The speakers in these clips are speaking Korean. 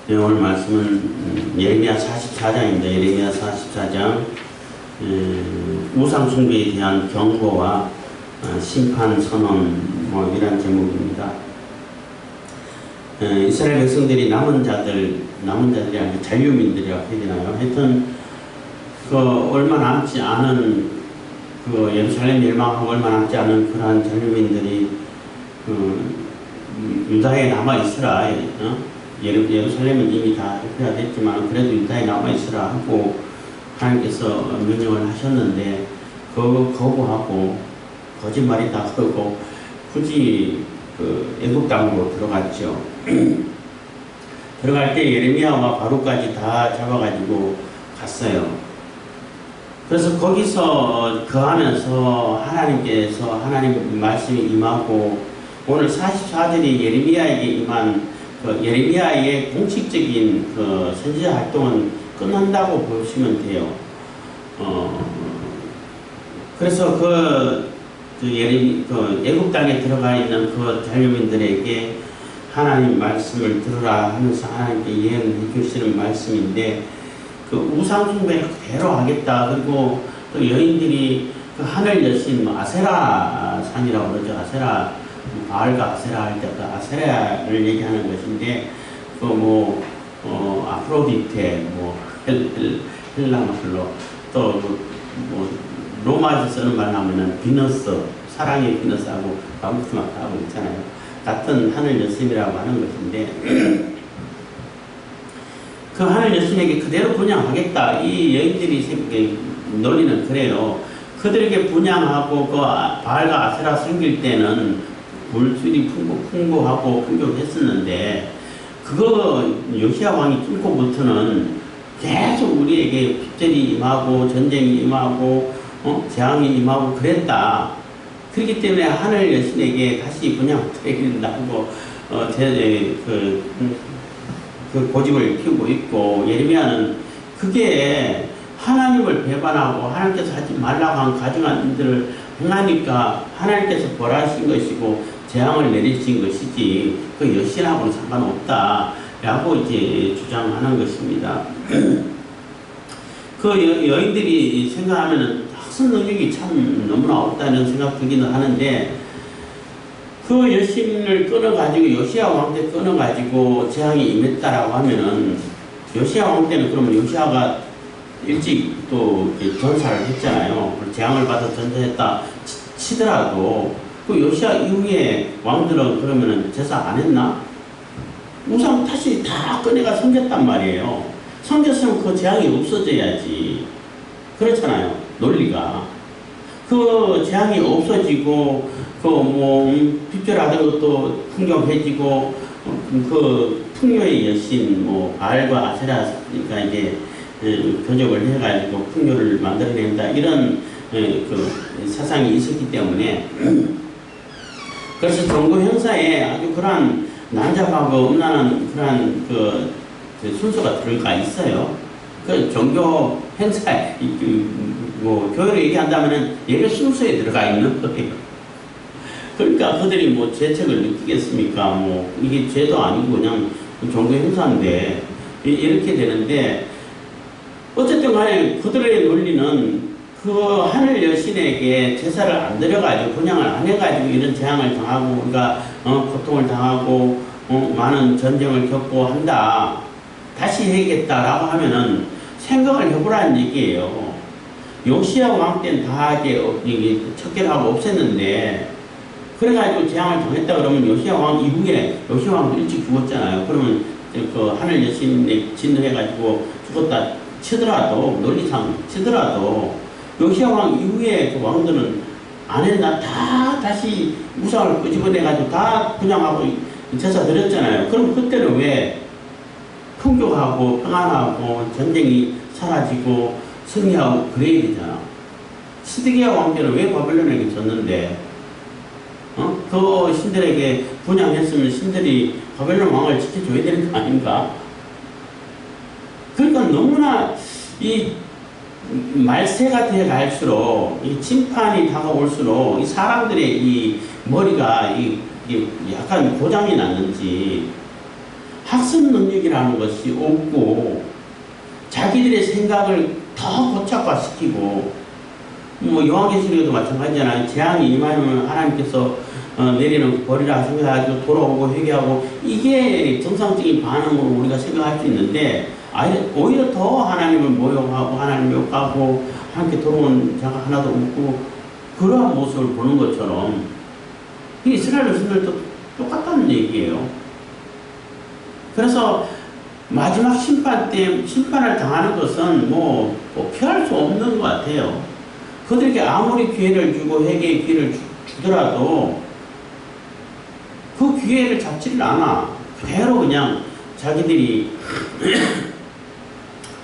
네, 오늘 말씀은 예레미야 44장입니다. 예레미야 44장 우상숭배에 대한 경고와 심판 선언 이란 제목입니다. 이스라엘 백성들이 남은 자들이 아니고 잔류민들이라고 해야 되나요? 하여튼 얼마 남지 않은 예루살렘 멸망하고 얼마 남지 않은 그러한 잔류민들이 유다에 남아 있으라. 예루살렘은 이미 다 회피가 됐지만 그래도 유다에 남아 있으라 하고 하나님께서 명령을 하셨는데 그거 거부하고 거짓말이다 하고 굳이 애국 땅으로 들어갔죠. 들어갈 때 예레미야와 바룩까지 다 잡아가지고 갔어요. 그래서 거기서 거하면서 하나님 말씀이 임하고 오늘 44절이 예레미야에게 임한 예레미야의 공식적인 선지자 활동은 끝난다고 보시면 돼요. 그래서 애국 땅에 들어가 있는 잔류민들에게 하나님 말씀을 들으라 하면서 하나님께 예언해 주시는 말씀인데 우상숭배를 그대로 하겠다. 그리고 또 여인들이 하늘 여신 아세라 산이라고 그러죠. 아세라 바알과 아세라 할 때 아세라를 얘기하는 것인데 아프로디테 헬라 말로 또 로마에서 쓰는 말로 하면은 비너스 사랑의 비너스하고 바무스마하고 있잖아요. 같은 하늘 여신이라고 하는 것인데 그 하늘 여신에게 그대로 분양하겠다. 이 여인들이 논리는 그래요. 그들에게 분양하고 바알과 아세라 생길 때는 물질이 풍부하고 풍족했었는데 그거 요시야 왕이 뚫고부터는 계속 우리에게 핍절이 임하고 전쟁이 임하고 재앙이 임하고 그랬다. 그렇기 때문에 하늘 여신에게 다시 분양드린다고 그 고집을 피우고 있고 예레미야는 그게 하나님을 배반하고 하나님께서 하지 말라고 한 가증한 일들을 행하니까 하나님께서 벌하신 것이고 재앙을 내리신 것이지 그 여신하고는 상관없다 라고 이제 주장하는 것입니다. 여인들이 생각하면은 학습 능력이 참 너무나 없다는 생각 들기는 하는데 그 여신을 끊어가지고 요시야 왕 때 끊어가지고 재앙이 임했다라고 하면은 요시야 왕 때는 그러면 요시야가 일찍 또 전사를 했잖아요. 재앙을 받아 전사했다 치더라도 그 요시야 이후에 왕들은 그러면은 제사 안 했나? 우상 다시 다 꺼내가 섬겼단 말이에요. 섬겼으면 그 재앙이 없어져야지. 그렇잖아요. 논리가. 그 재앙이 없어지고 핍절하던 것도 풍족해지고 풍요의 여신 바알과 아세라가 이제 교적을 해가지고 풍요를 만들어낸다 이런 사상이 있었기 때문에 그래서 종교 행사에 아주 그러한 난잡하고 음란한 그러한 순서가 들어가 있어요. 그 종교 행사에 교회를 얘기한다면은 예배 순서에 들어가 있는 거예요. 그러니까 그들이 죄책을 느끼겠습니까? 이게 죄도 아니고 그냥 종교 행사인데 이렇게 되는데 어쨌든 간에 그들의 논리는 그 하늘 여신에게 제사를 안 드려가지고 분양을 안 해가지고 이런 재앙을 당하고 우리가 고통을 당하고 많은 전쟁을 겪고 한다. 다시 해야겠다라고 하면은 생각을 해보라는 얘기예요. 요시야 왕 때는 다 이게 척결하고 없앴는데 그래가지고 재앙을 당했다 그러면 요시야 왕 이후에 요시야 왕도 일찍 죽었잖아요. 그러면 그 하늘 여신에 진노해가지고 죽었다 치더라도 논리상 치더라도 요시야 왕 이후에 그 왕들은 안 했나? 다 다시 우상을 끄집어내가지고 다 분양하고 제사 드렸잖아요. 그럼 그때는 왜 풍족하고 평안하고 전쟁이 사라지고 승리하고 그래야 되잖아. 시드기야 왕 때는 왜 바벨론에게 졌는데 그 신들에게 분양했으면 신들이 바벨론 왕을 지켜줘야 되는 거 아닌가? 그러니까 너무나 이 말세가 돼 갈수록 이 심판이 다가올수록 이 사람들의 이 머리가 약간 고장이 났는지 학습 능력이라는 것이 없고 자기들의 생각을 더 고착화시키고 뭐 요한계시록에도 마찬가지잖아요. 재앙이 임하면 하나님께서 내리는 벌이라 생각하고 돌아오고 회개하고 이게 정상적인 반응으로 우리가 생각할 수 있는데 오히려 더 하나님을 모욕하고 하나님 욕하고 하나님께 돌아온 자가 하나도 없고 그러한 모습을 보는 것처럼 이스라엘 백성들도 똑같다는 얘기예요. 그래서 마지막 심판 때 심판을 당하는 것은 뭐 피할 수 없는 것 같아요. 그들에게 아무리 기회를 주고 회개의 기회를 주더라도 그 기회를 잡지를 않아. 그대로 그냥 자기들이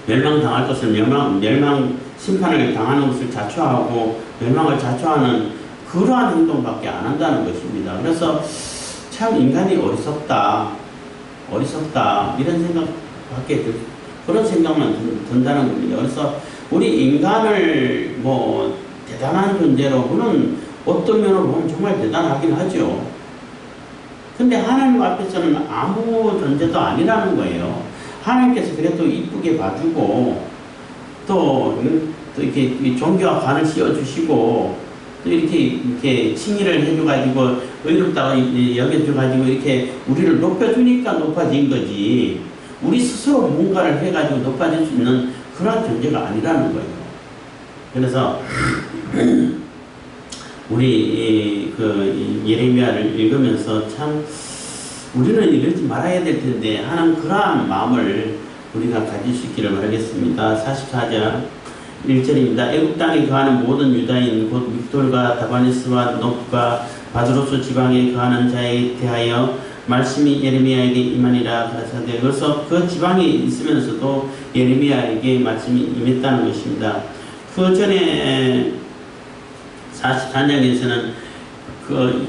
멸망당할 것을 멸망 심판을 당하는 것을 자초하고 멸망을 자초하는 그러한 행동밖에 안 한다는 것입니다. 그래서 참 인간이 어리석다 이런 생각밖에 그런 생각만 든다는 겁니다. 그래서 우리 인간을 뭐 대단한 존재로 그는 어떤 면으로 보면 정말 대단하긴 하죠. 근데 하나님 앞에서는 아무 존재도 아니라는 거예요. 하나님께서 그래도 이쁘게 봐주고 또 이렇게 종교와 관을 씌워주시고 또 이렇게 칭의를 해줘가지고 의롭다고 여겨줘가지고 이렇게 우리를 높여주니까 높아진 거지 우리 스스로 뭔가를 해가지고 높아질 수 있는 그런 존재가 아니라는 거예요. 그래서 우리 그 예레미야를 읽으면서 참 우리는 이러지 말아야 될 텐데 하는 그러한 마음을 우리가 가질 수 있기를 바라겠습니다. 44절 1절입니다. 애굽 땅에 거하는 모든 유다인 곧 믹돌과 다바네스와 놉과 바드로스 지방에 거하는 자에 대하여 말씀이 예레미야에게 임하니라 가라사대. 그래서 그 지방에 있으면서도 예레미야에게 말씀이 임했다는 것입니다. 그 전에 44장에서는 그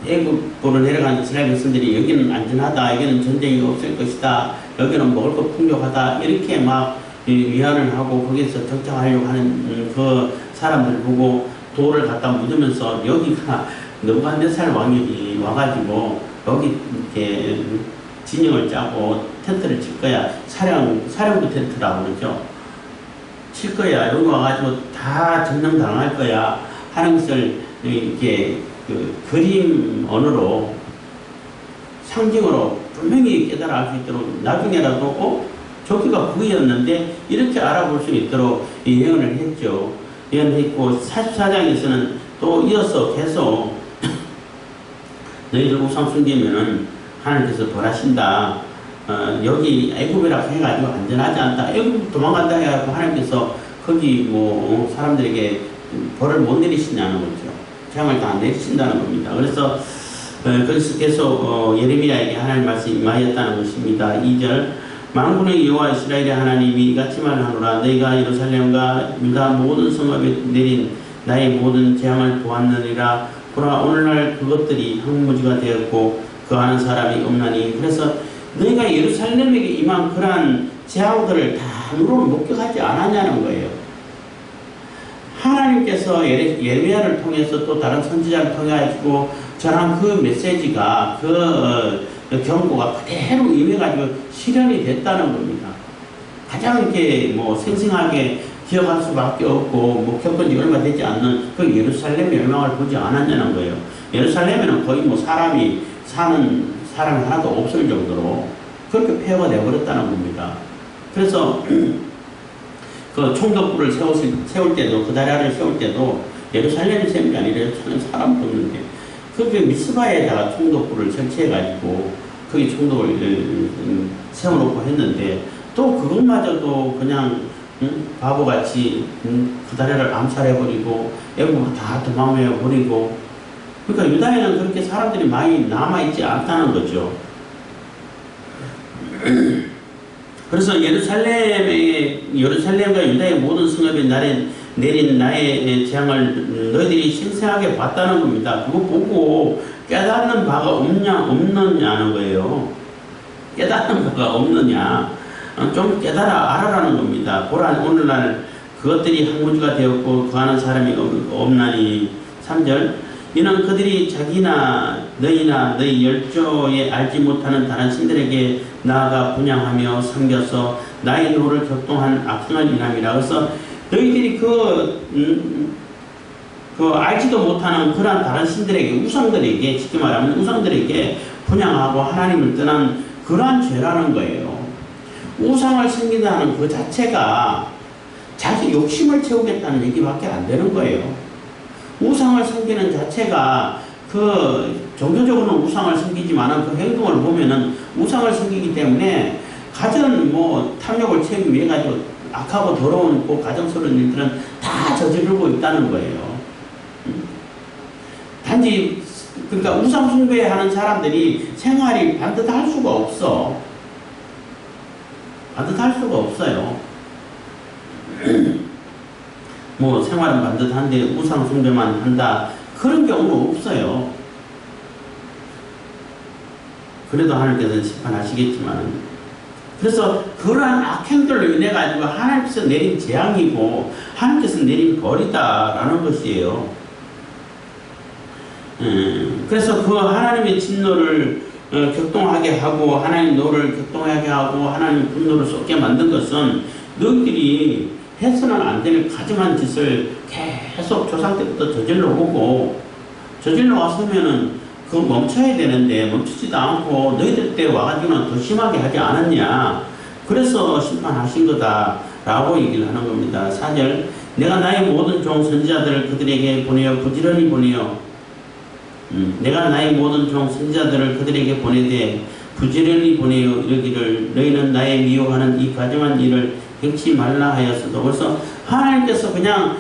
애굽으로 내려간 이스라엘 백성들이 여기는 안전하다, 여기는 전쟁이 없을 것이다, 여기는 먹을 것 풍족하다 이렇게 막 위안을 하고 거기서 정착하려고 하는 그 사람들 보고 돌을 갖다 묻으면서 여기가 느부갓네살 왕이 와가지고 여기 이렇게 진영을 짜고 텐트를 칠 거야. 사령부 텐트라고 그러죠. 칠 거야. 여기 와가지고 다 점령당할 거야 하는 것을 이렇게 그 그림 언어로 상징으로 분명히 깨달아 알 수 있도록 나중에라도 저기가 그이었는데 이렇게 알아볼 수 있도록 예언을 했죠. 예언했고 44장에서는 또 이어서 계속 너희들 우상 숨기면은 하나님께서 벌하신다. 여기 애굽이라고 해가지고 안전하지 않다. 애굽 도망간다 해가지고 하나님께서 거기 뭐 사람들에게 벌을 못 내리신다는 거죠. 재앙을 다 내리신다는 겁니다. 그래서 거기서 계속 예레미야에게 하나님 말씀이 임하였다는 것입니다. 2절 만군의 여호와 이스라엘의 하나님이 이같이 말하노라. 너희가 예루살렘과 유다 모든 성읍에 내린 나의 모든 재앙을 보았느니라. 보라 오늘날 그것들이 황무지가 되었고 거하는 사람이 없나니. 그래서 너희가 예루살렘에게 임한 그러한 재앙들을 다 눈으로 목격하지 않았냐는 거예요. 하나님께서 예레미야를 통해서 또 다른 선지자를 통해 가지고 전한 그 메시지가 그 경고가 그대로 임해가지고 실현이 됐다는 겁니다. 가장 이렇게 뭐 생생하게 기억할 수밖에 없고 뭐 겪은 지 얼마 되지 않는 그 예루살렘 멸망을 보지 않았냐는 거예요. 예루살렘에는 거의 뭐 사람이 하나도 없을 정도로 그렇게 폐허가 되어버렸다는 겁니다. 그래서 그 총독부를 세울 때도 그 다리를 세울 때도 예루살렘이 세운 게 아니라 사람도 없는데 그게 미스바에다가 총독부를 설치해가지고 거기 총독을 세워놓고 했는데 또 그것마저도 그냥 바보같이 그 다리를 암살해버리고 애국을 다 도망해버리고 그러니까 유다에는 그렇게 사람들이 많이 남아있지 않다는 거죠. 그래서 예루살렘과 유다의 모든 성읍에 내린 나의 재앙을 너희들이 생생하게 봤다는 겁니다. 그거 보고 깨닫는 바가 없느냐는 거예요. 깨닫는 바가 없느냐. 좀 깨달아 알아라는 겁니다. 보라 오늘날 그것들이 항무지가 되었고 거하는 사람이 없나니. 3절 이는 그들이 자기나 너희나 너희 열조에 알지 못하는 다른 신들에게 나아가 분양하며 섬겨서 나의 노를 격동한 악행을 인함이라. 그래서 너희들이 알지도 못하는 그러한 다른 신들에게, 우상들에게, 쉽게 말하면 우상들에게 분양하고 하나님을 떠난 그러한 죄라는 거예요. 우상을 섬긴다는 그 자체가 자기 욕심을 채우겠다는 얘기밖에 안 되는 거예요. 우상을 섬기는 자체가 종교적으로는 우상을 섬기지만은 그 행동을 보면은 우상을 섬기기 때문에 가전 탐욕을 채우기 위해 가지고 악하고 더러운 가정스러운 일들은 다 저지르고 있다는 거예요. 단지 그러니까 우상 숭배하는 사람들이 생활이 반듯할 수가 없어. 반듯할 수가 없어요. 생활은 반듯한데 우상 숭배만 한다, 그런 경우는 없어요. 그래도 하나님께서는 심판하시겠지만, 그래서 그러한 악행들로 인해 가지고 하나님께서 내린 재앙이고 하나님께서 내린 벌이다라는 것이에요. 그래서 그 하나님의 진노를 격동하게 하고 하나님 노를 격동하게 하고 하나님 분노를 쏟게 만든 것은 너희들이 해서는 안 될 가증한 짓을 계속 조상 때부터 저질러 오고, 저질러 왔으면은 그거 멈춰야 되는데 멈추지도 않고 너희들 때 와가지고는 더 심하게 하지 않았냐. 그래서 심판하신 거다라고 얘기를 하는 겁니다. 4절, 내가 나의 모든 종 선지자들을 그들에게 보내어 부지런히 보내어, 내가 나의 모든 종 선지자들을 그들에게 보내되 부지런히 보내어 이르기를 너희는 나의 미워하는 이 가증한 일을 행치 말라 하였어도. 그래서 하나님께서 그냥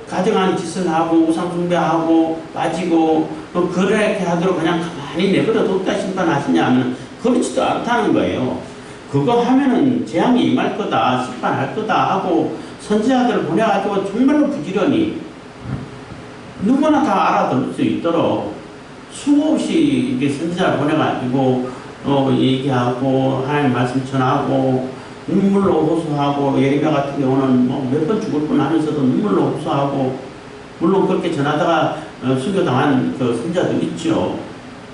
가증한 짓을 하고 우상 숭배하고 빠지고 그렇게 하도록 그냥 가만히 내버려 뒀다 심판하시냐 하면 그렇지도 않다는 거예요. 그거 하면은 재앙이 임할 거다, 심판할 거다 하고 선지자들을 보내가지고 정말로 부지런히 누구나 다 알아들을 수 있도록 수없이 이게 선지자를 보내가지고 얘기하고 하나님 말씀 전하고 눈물로 호소하고, 예레미야 같은 경우는 몇 번 죽을 뻔하면서도 눈물로 호소하고, 물론 그렇게 전하다가 순교당한 그 선자도 있죠.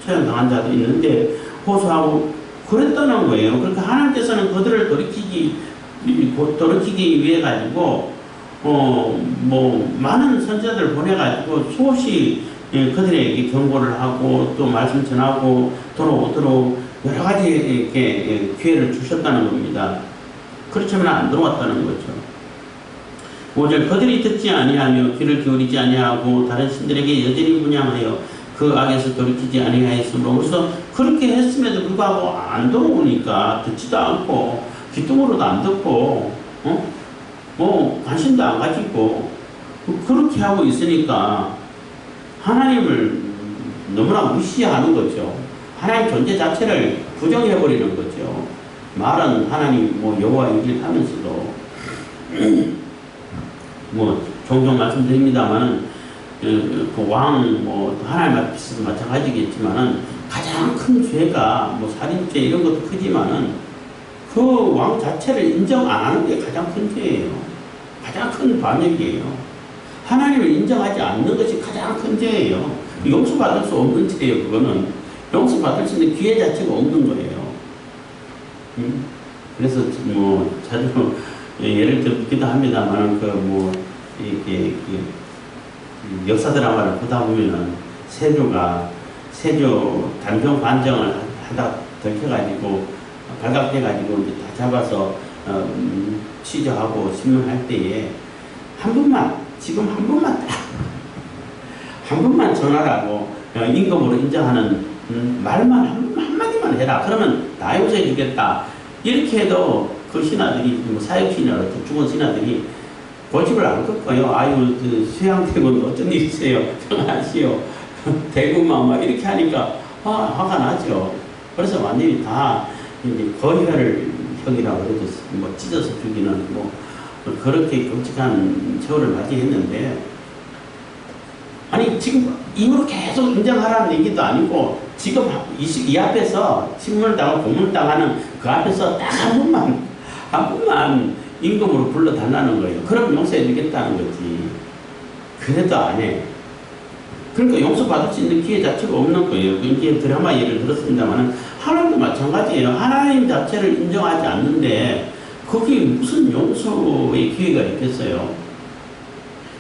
처형당한 자도 있는데 호소하고 그랬다는 거예요. 그러니까 하나님께서는 그들을 돌이키기 위해 가지고 많은 선자들을 보내 가지고 수없이 그들에게 경고를 하고 또 말씀 전하고 돌아오도록 여러 가지 이렇게 기회를 주셨다는 겁니다. 그렇지만 안 들어왔다는 거죠. 5절, 그들이 듣지 아니하며 귀를 기울이지 아니하고 다른 신들에게 여전히 분양하여 그 악에서 돌이키지 아니하였으므로. 그래서 그렇게 했음에도 불구하고 안 돌아오니까 듣지도 않고 귀뚱으로도 안 듣고 관심도 안 가지고 그렇게 하고 있으니까 하나님을 너무나 무시하는 거죠. 하나님 존재 자체를 부정해버리는 거죠. 말은 하나님 여호와 얘기를 하면서도 종종 말씀드립니다만 그 왕 하나님 앞에서도 마찬가지겠지만은 가장 큰 죄가 살인죄 이런 것도 크지만은 그 왕 자체를 인정 안 하는 게 가장 큰 죄예요. 가장 큰 반역이에요. 하나님을 인정하지 않는 것이 가장 큰 죄예요. 용서받을 수 없는 죄예요. 그거는 용서받을 수 있는 기회 자체가 없는 거예요. 그래서 자주 예를 들기도 합니다만 이렇게 역사 드라마를 보다 보면은 세조 단종 반정을 하다 들켜가지고 발각돼가지고 이제 다 잡아서 취조하고 신문할 때에 지금 한 번만 전하라고 임금으로 인정하는 말만 한마디만 해라. 그러면 다 용서해 주겠다. 이렇게 해도 그 신하들이, 사역신이나 죽은 신하들이 고집을 안 꺾어요. 아유, 수양대군 어쩐 일이세요? 평안하시오. 대구만 막 이렇게 하니까 화가 나죠. 그래서 완전히 다 이제 거혈을 형이라고 해도 찢어서 죽이는 그렇게 끔찍한 세월을 맞이했는데, 아니 지금 이후로 계속 인정하라는 얘기도 아니고 지금 이 앞에서 신문을 당하고 고문을 당하는 그 앞에서 딱 한 번만 임금으로 불러달라는 거예요. 그럼 용서해 주겠다는 거지. 그래도 안 해. 그러니까 용서받을 수 있는 기회 자체가 없는 거예요. 이게 드라마 예를 들었습니다만 하나님도 마찬가지예요. 하나님 자체를 인정하지 않는데 거기에 무슨 용서의 기회가 있겠어요?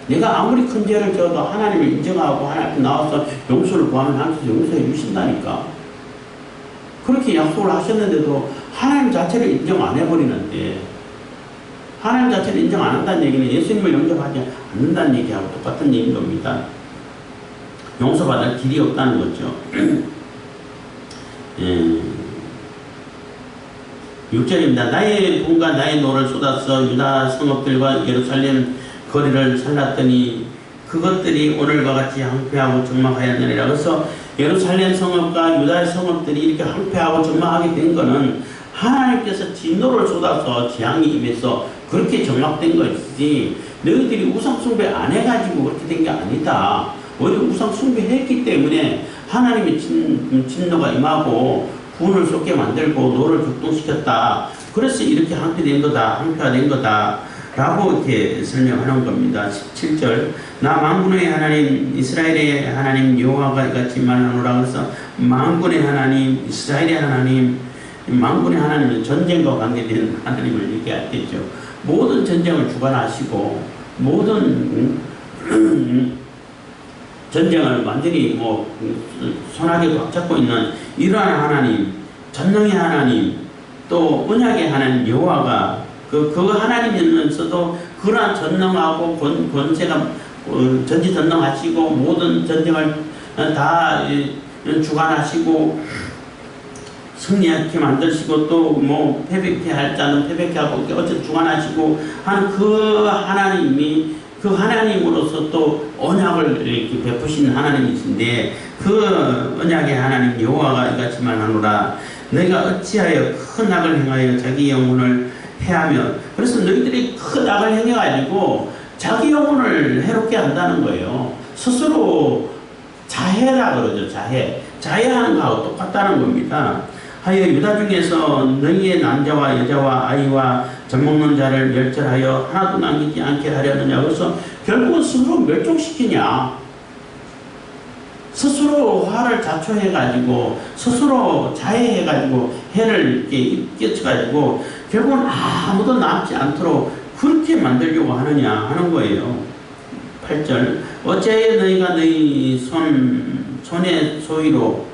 내가 아무리 큰 죄를 져도 하나님을 인정하고 하나님 앞에 나와서 용서를 구하면 하나님께서 용서해 주신다니까. 그렇게 약속을 하셨는데도 하나님 자체를 인정 안 해버리는데, 하나님 자체를 인정 안 한다는 얘기는 예수님을 영접하지 않는다는 얘기하고 똑같은 얘기인 겁니다. 용서받을 길이 없다는 거죠. 6절입니다. 나의 분과 나의 노를 쏟아서 유다 성읍들과 예루살렘 거리를 살랐더니 그것들이 오늘과 같이 황폐하고 적막하였느니라. 그래서 예루살렘 성읍과 유다 성읍들이 이렇게 황폐하고 적막하게 된 것은 하나님께서 진노를 쏟아서 재앙이 임해서 그렇게 적막된 것이지, 너희들이 우상 숭배 안 해가지고 그렇게 된 게 아니다. 오히려 우상 숭배했기 때문에 하나님의 진노가 임하고 분을 쏟게 만들고 노를 격동시켰다. 그래서 이렇게 황폐된 거다, 황폐화된 거다 라고 이렇게 설명하는 겁니다. 17절, 나 만군의 하나님 이스라엘의 하나님 여호와가 이같이 말하노라. 그래서 만군의 하나님 이스라엘의 하나님, 만군의 하나님은 전쟁과 관계된 하나님을 얘기할 때죠. 모든 전쟁을 주관하시고 모든 전쟁을 완전히 손아귀에 꽉 잡고 있는 이러한 하나님, 전능의 하나님, 또 언약의 하나님 여호와가 그 하나님이면서도 그러한 전능하고 권세가 전지전능하시고 모든 전쟁을 다 주관하시고 승리하게 만드시고 또 패배케 할 자는 패배케 하고 어쨌든 주관하시고 하는 그 하나님이 그 하나님으로서 또 언약을 이렇게 베푸신 하나님이신데, 그 언약의 하나님 여호와가 이같이 말하노라. 너희가 어찌하여 큰 악을 행하여 자기 영혼을 해하며, 그래서 너희들이 큰 악을 행해가지고 자기 영혼을 해롭게 한다는 거예요. 스스로 자해라 그러죠. 자해하는 거하고 똑같다는 겁니다. 하여 유다 중에서 너희의 남자와 여자와 아이와 젖먹는 자를 멸절하여 하나도 남기지 않게 하려느냐. 그래서 결국은 스스로 멸종시키냐. 스스로 화를 자초해가지고 스스로 자해해가지고 해를 이렇게 끼쳐가지고 결국은 아무도 남지 않도록 그렇게 만들려고 하느냐 하는 거예요. 8절, 어찌하여 너희가 너희 손의 소위로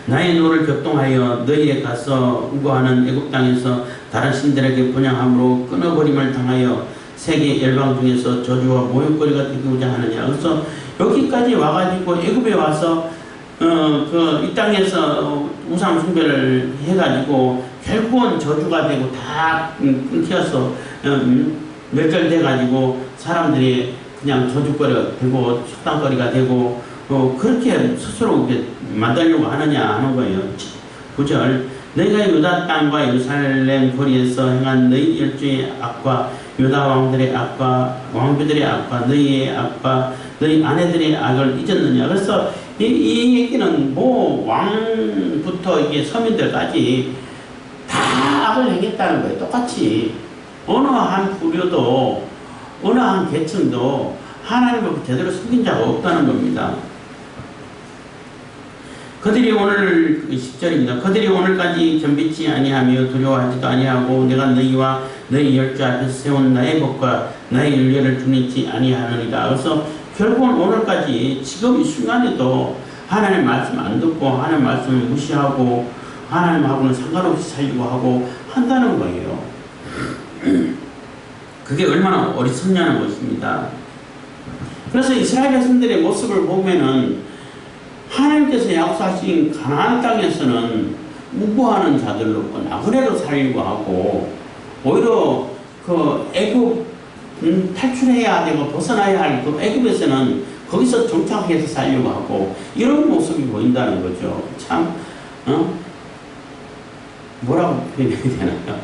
나의 노를 격동하여 너희에 가서 우거하는 애굽 땅에서 다른 신들에게 분향함으로 끊어버림을 당하여 세계 열방 중에서 저주와 모욕거리가 되고자 하느냐. 그래서 여기까지 와가지고 애굽에 와서 이 땅에서 우상 숭배를 해가지고 결국은 저주가 되고 다 끊겨서 멸절돼가지고 사람들이 그냥 저주거리가 되고 속단거리가 되고 그렇게 스스로 만들려고 하느냐 하는 거예요. 9절, 너희가 유다 땅과 예루살렘 거리에서 행한 너희 열주의 악과 유다 왕들의 악과 왕비들의 악과 너희의 악과 너희 아내들의 악을 잊었느냐. 그래서 이 얘기는 왕부터 이게 서민들까지 다 악을 행했다는 거예요. 똑같이 어느 한 부류도 어느 한 계층도 하나님을 제대로 숨긴 자가 없다는 겁니다. 그들이 오늘 10절입니다. 그들이 오늘까지 겸비치 아니하며 두려워하지도 아니하고 내가 너희와 너희 열주 앞에서 세운 나의 법과 나의 윤례를 중리치 아니하느니라. 그래서 결국은 오늘까지 지금 이 순간에도 하나님 말씀 안 듣고 하나님 말씀을 무시하고 하나님하고는 상관없이 살려고 하고 한다는 거예요. 그게 얼마나 어리석냐는 것입니다. 그래서 이스라엘 백성들의 모습을 보면은 하나님께서 약속하신 가나안 땅에서는 우고하는 자들로 나그네로 살려고 하고 오히려 그 애굽 탈출해야 되고 벗어나야 할 그 애굽에서는 거기서 정착해서 살려고 하고 이런 모습이 보인다는 거죠. 참 뭐라고 표현해야 되나요?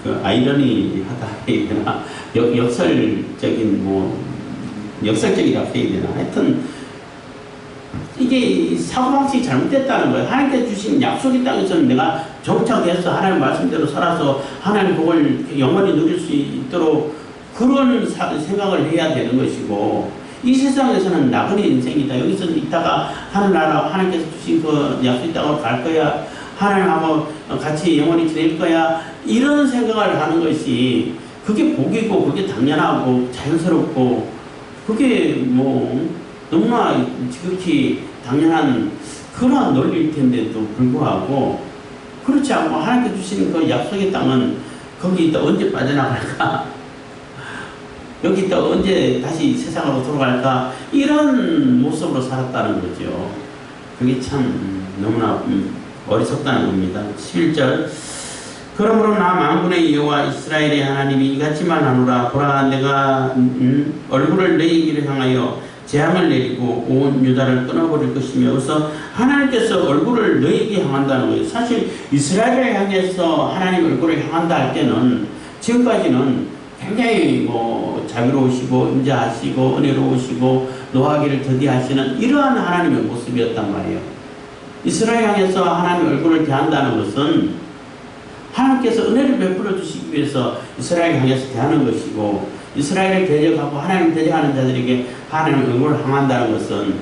그 아이러니하다 해야 되나? 역설적인 역설적이라고 해야 되나? 하여튼 이게 사고방식이 잘못됐다는 거예요. 하나님께서 주신 약속의 땅에서는 내가 정착해서 하나님 말씀대로 살아서 하나님 복을 영원히 누릴 수 있도록 그런 생각을 해야 되는 것이고, 이 세상에서는 나그네 인생이다. 여기서 있다가 하늘나라 하나님께서 주신 그 약속 땅으로 갈 거야. 하나님하고 같이 영원히 지낼 거야. 이런 생각을 하는 것이 그게 복이고 그게 당연하고 자연스럽고 그게 뭐 너무나 지극히 당연한 그러한 논리일 텐데도 불구하고 그렇지 않고 하나님께 주신 그 약속의 땅은 거기 있다 언제 빠져나갈까? 여기 있다 언제 다시 세상으로 돌아갈까? 이런 모습으로 살았다는 거죠. 그게 참 너무나 어리석다는 겁니다. 11절 그러므로 나 만군의 여호와 이스라엘의 하나님이 이같이 말하노라. 보라 내가 얼굴을 너희에게로 향하여 재앙을 내리고 온 유다를 끊어버릴 것이며 그래서 하나님께서 얼굴을 너희에게 향한다는 거예요. 사실 이스라엘을 향해서 하나님 얼굴을 향한다 할 때는 지금까지는 굉장히 뭐 자비로우시고 인자하시고 은혜로우시고 노하기를 더디하시는 이러한 하나님의 모습이었단 말이에요. 이스라엘 향해서 하나님 얼굴을 대한다는 것은 하나님께서 은혜를 베풀어 주시기 위해서 이스라엘 향해서 대하는 것이고 이스라엘을 대적하고 하나님 대적하는 자들에게 하나님 얼굴을 향한다는 것은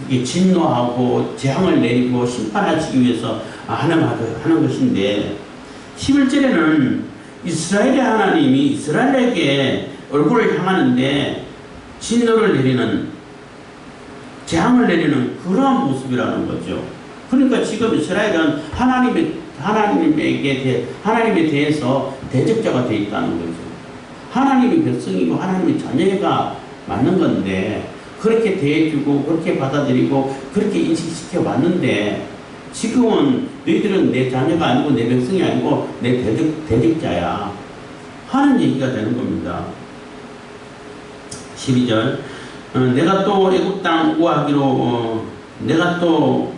이게 진노하고 재앙을 내리고 심판하시기 위해서 하는 것인데 11절에는 이스라엘의 하나님이 이스라엘에게 얼굴을 향하는데 진노를 내리는 재앙을 내리는 그러한 모습이라는 거죠. 그러니까 지금 이스라엘은 하나님에 대해서 대적자가 되어 있다는 거죠. 하나님이 백성이고 하나님의 자녀가 맞는 건데 그렇게 대해주고 그렇게 받아들이고 그렇게 인식시켜 왔는데 지금은 너희들은 내 자녀가 아니고 내 백성이 아니고 내 대적자야 하는 얘기가 되는 겁니다. 12절 내가 또 애굽 땅 우거하기로 내가 또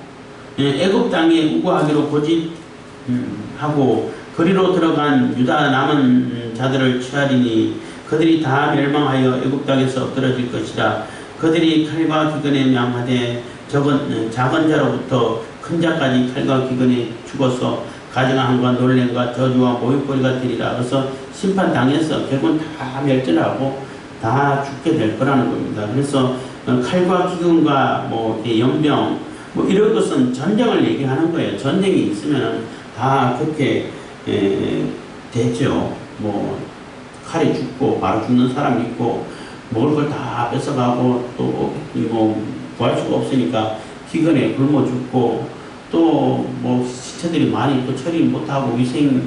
애굽 땅에 우거하기로 고집하고 거리로 들어간 유다 남은 자들을 취하리니 그들이 다 멸망하여 애굽 땅에서 엎드러질 것이라. 그들이 칼과 기근에 명하되 작은 자로부터 큰 자까지 칼과 기근에 죽어서 가증함과 놀램과 저주와 모욕거리가 되리라. 그래서 심판당해서 결국은 다 멸절하고 다 죽게 될 거라는 겁니다. 그래서 칼과 기근과 뭐 연병 뭐 이런 것은 전쟁을 얘기하는 거예요. 전쟁이 있으면 다 그렇게 되죠. 뭐 칼이 죽고 바로 죽는 사람이 있고 먹을 걸 다 뺏어가고 또 뭐 구할 수가 없으니까 기근에 굶어 죽고 또 뭐 시체들이 많이 있고 처리 못하고 위생이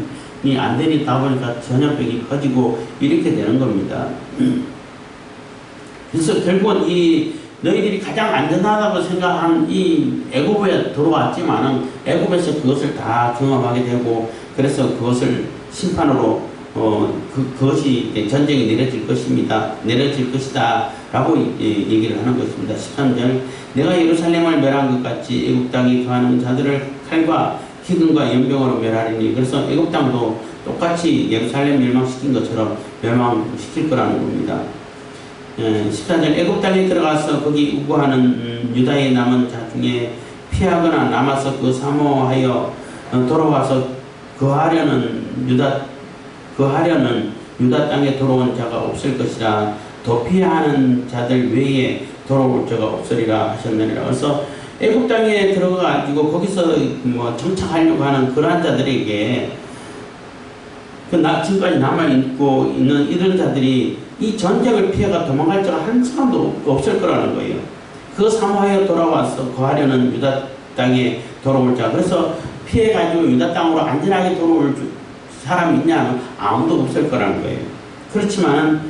안 되다 보니까 전염병이 퍼지고 이렇게 되는 겁니다. 그래서 결국은 이 너희들이 가장 안전하다고 생각한 이 애굽에 들어왔지만은 애굽에서 그것을 다 경험하게 되고 그래서 그것을 심판으로 그것이 전쟁이 내려질 것이다 라고 얘기를 하는 것입니다. 13절 내가 예루살렘을 멸한 것 같이 애굽 땅에 거하는 자들을 칼과 기근과 연병으로 멸하리니. 그래서 애굽 땅도 똑같이 예루살렘 멸망시킨 것처럼 멸망시킬 거라는 겁니다. 14절 애굽 땅에 들어가서 거기 우거하는 유다의 남은 자 중에 피하거나 남아서 그 사모하여 돌아와서 거하려는 유다 땅에 돌아온 자가 없을 것이라. 도피하는 자들 외에 돌아올 자가 없으리라 하셨느니라. 그래서 애굽 땅에 들어가가지고 거기서 뭐 정착하려고 하는 그러한 자들에게 지금까지 남아있고 있는 이런 자들이 이 전쟁을 피해가 도망갈 자가 한 사람도 없을 거라는 거예요. 그 사모하여 돌아와서 거하려는 유다 땅에 돌아올 자. 그래서 피해가지고 유다 땅으로 안전하게 돌아올 사람이 있냐면 아무도 없을 거라는 거예요. 그렇지만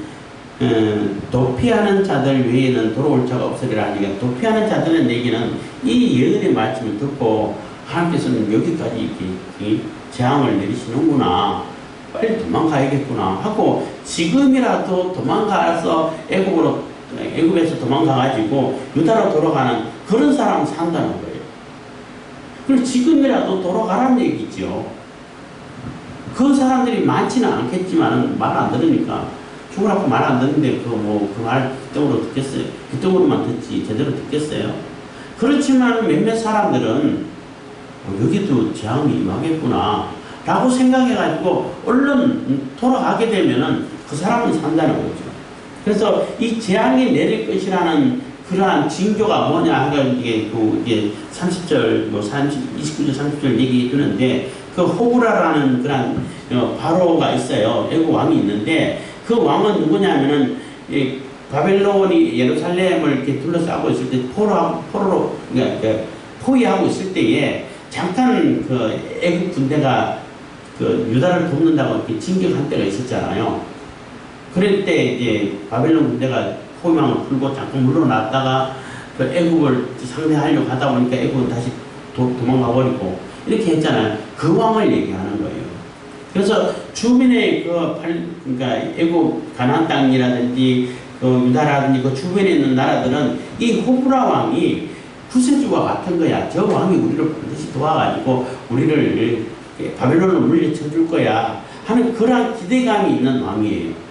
도피하는 자들 외에는 돌아올 자가 없으리라 하니까 도피하는 자들의 얘기는 이 예언의 말씀을 듣고 하나님께서는 여기까지 이렇게 재앙을 내리시는구나, 빨리 도망가야겠구나 하고 지금이라도 도망가서 애굽에서 도망가가지고 유다로 돌아가는 그런 사람은 산다는 거예요. 그럼 지금이라도 돌아가라는 얘기죠. 그 사람들이 많지는 않겠지만 말 안 들으니까 죽으라고 말 안 듣는데 그 말 그쪽으로 듣겠어요? 그쪽으로만 듣지 제대로 듣겠어요? 그렇지만 몇몇 사람들은 여기도 재앙이 임하겠구나 라고 생각해가지고 얼른 돌아가게 되면은 그 사람은 산다는 거죠. 그래서 이 재앙이 내릴 것이라는 그러한 징조가 뭐냐 하가 이게 30절, 29절, 30절 얘기해 주는데 그 호브라라는 그런 바로가 있어요. 애국 왕이 있는데 그 왕은 누구냐면은 바벨론이 예루살렘을 이렇게 둘러싸고 있을 때 포로로 그러니까 포위하고 있을 때에 잠깐 그 애국 군대가 그 유다를 돕는다고 이렇게 진격한 때가 있었잖아요. 그럴 때 이제 바벨론 군대가 포위망을 풀고 잠깐 물러났다가 그 애국을 상대하려고 하다 보니까 애국은 다시 도망가 버리고 이렇게 했잖아요. 그 왕을 얘기하는 거예요. 그래서 주변에 그러니까 애국 가나안 땅이라든지 유다라든지 그 주변에 있는 나라들은 이 호브라 왕이 구세주와 같은 거야. 저 왕이 우리를 반드시 도와가지고 우리를 바벨론을 물리쳐 줄 거야 하는 그런 기대감이 있는 왕이에요.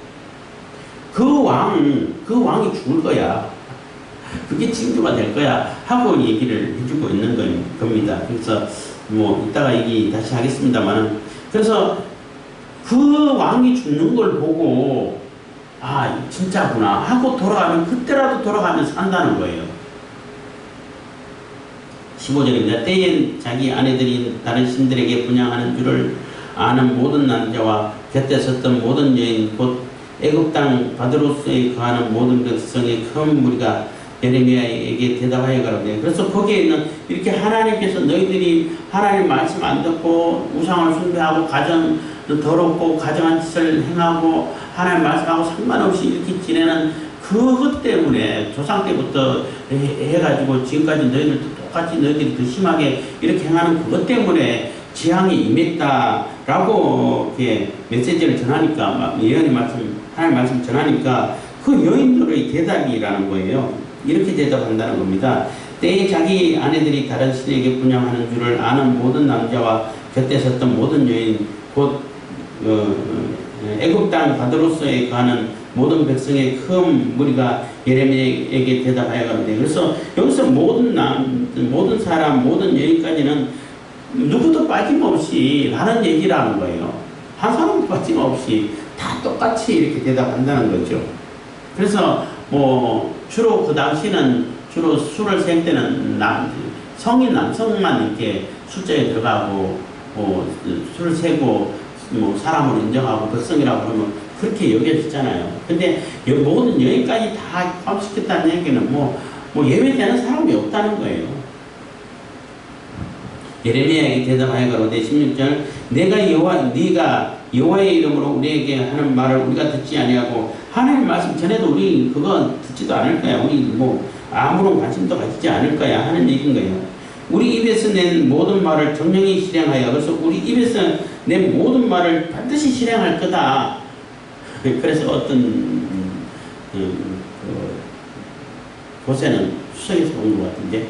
그 왕이 죽을 거야. 그게 징조가 될 거야 하고 얘기를 해주고 있는 겁니다. 그래서 뭐 이따가 얘기 다시 하겠습니다만, 그래서 그 왕이 죽는 걸 보고 아 진짜구나 하고 돌아가면 그때라도 돌아가면 산다는 거예요. 15절입니다. 때엔 자기 아내들이 다른 신들에게 분향하는 줄을 아는 모든 남자와 곁에 섰던 모든 여인 곧 애굽 땅 바드로스에 거하는 모든 백성의 큰 무리가 예레미야에게 대답하여 가로되. 그래서 거기에 있는 이렇게 하나님께서 너희들이 하나님 말씀 안 듣고 우상을 숭배하고 가정 더럽고 가정한 짓을 행하고 하나님 말씀하고 상관없이 이렇게 지내는 그것 때문에 조상 때부터 해가지고 지금까지 너희들도 똑같이 너희들이 더 심하게 이렇게 행하는 그것 때문에 재앙이 임했다라고 이렇게 메시지를 전하니까 예언의 말씀 하나님 말씀 전하니까 그 여인들의 대답이라는 거예요. 이렇게 대답한다는 겁니다. 때에 자기 아내들이 다른 신에게 분양하는 줄을 아는 모든 남자와 곁에 섰던 모든 여인 곧 애굽 땅 바드로스에 거하는 모든 백성의 큰 무리가 예레미야에게 대답하여 가는데, 그래서 여기서 모든 사람, 모든 여인까지는 누구도 빠짐없이 하는 얘기라는 거예요. 한 사람도 빠짐없이 다 똑같이 이렇게 대답한다는 거죠. 그래서 뭐 주로 그 당시는 주로 수를 셀 때는 성인 남성만 이렇게 숫자에 들어가고 수를 세고 뭐 사람을 인정하고 백성이라고 그러면 그렇게 여겨지잖아요. 근데 모든 여기까지 다 포함시켰다는 얘기는 뭐 예외되는 사람이 없다는 거예요. 예레미야에게 대답하여 가로되 16절 네가 여호와의 이름으로 우리에게 하는 말을 우리가 듣지 아니하고 하나님 말씀 전에도 우리 그거 듣지도 않을 거야. 우리 뭐 아무런 관심도 가지지 않을 거야 하는 얘기인 거예요. 우리 입에서 낸 모든 말을 정령히 실행하여, 그래서 우리 입에서 낸 모든 말을 반드시 실행할 거다. 그래서 어떤 곳에는 수석에서 온 것 같은데,